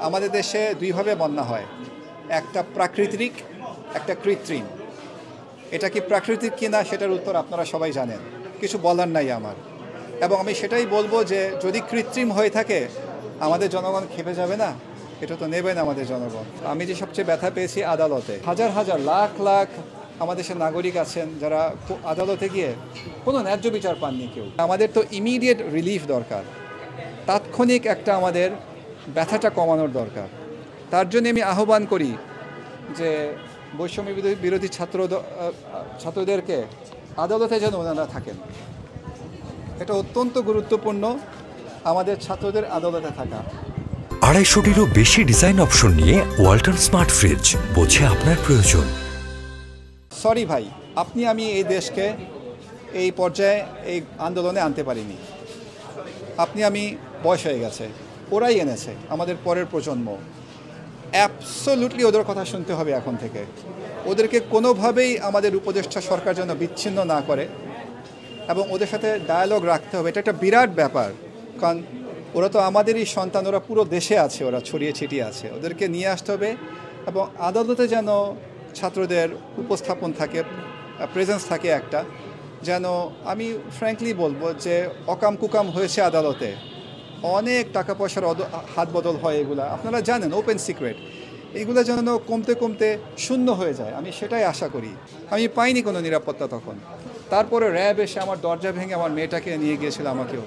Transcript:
আমাদের দেশে দুইভাবে বন্যা হয়, একটা প্রাকৃতিক, একটা কৃত্রিম। এটা কি প্রাকৃতিক কিনা সেটার উত্তর আপনারা সবাই জানেন, কিছু বলার নাই আমার। এবং আমি সেটাই বলবো যে যদি কৃত্রিম হয়ে থাকে আমাদের জনগণ খেপে যাবে না, এটা তো নেবে না আমাদের জনগণ। আমি যে সবচেয়ে ব্যথা পেয়েছি আদালতে, হাজার হাজার লাখ লাখ আমাদের দেশের নাগরিক আছেন যারা আদালতে গিয়ে কোনো ন্যায্য বিচার পাননি কেউ। আমাদের তো ইমিডিয়েট রিলিফ দরকার, তাৎক্ষণিক একটা আমাদের ব্যথাটা কমানোর দরকার। তার জন্য আমি আহ্বান করি যে বৈষম্য বিরোধী ছাত্রদেরকে আদালতে যেন ওনারা থাকেন। এটা অত্যন্ত গুরুত্বপূর্ণ আমাদের ছাত্রদের আদালতে থাকা। 250-টিরও বেশি ডিজাইন অপশন নিয়ে ওয়ালটন স্মার্ট ফ্রিজ, বোঝে আপনার প্রয়োজন। সরি ভাই, আমি এই দেশকে এই পর্যায়ে এই আন্দোলনে আনতে পারিনি। আমি বয়স হয়ে গেছে, ওরাই এনেছে, আমাদের পরের প্রজন্ম। অ্যাবসোলুটলি ওদের কথা শুনতে হবে এখন থেকে। ওদেরকে কোনোভাবেই আমাদের উপদেষ্টা সরকার যেন বিচ্ছিন্ন না করে এবং ওদের সাথে ডায়ালগ রাখতে হবে। এটা একটা বিরাট ব্যাপার, কারণ ওরা তো আমাদেরই সন্তান, ওরা পুরো দেশে আছে, ওরা ছড়িয়ে ছিটিয়ে আছে। ওদেরকে নিয়ে আসতে হবে এবং আদালতে যেন ছাত্রদের উপস্থাপন থাকে, প্রেজেন্স থাকে একটা। যেন আমি ফ্র্যাঙ্কলি বলবো যে অকাম কুকাম হয়েছে আদালতে, অনেক টাকা পয়সার হাত বদল হয়, এগুলা আপনারা জানেন, ওপেন সিক্রেট। এগুলো যেন কমতে কমতে শূন্য হয়ে যায়, আমি সেটাই আশা করি। আমি পাইনি কোনো নিরাপত্তা তখন, তারপরে র্যাব এসে আমার দরজা ভেঙে আমার মেয়েটাকে নিয়ে গিয়েছিল আমাকেও।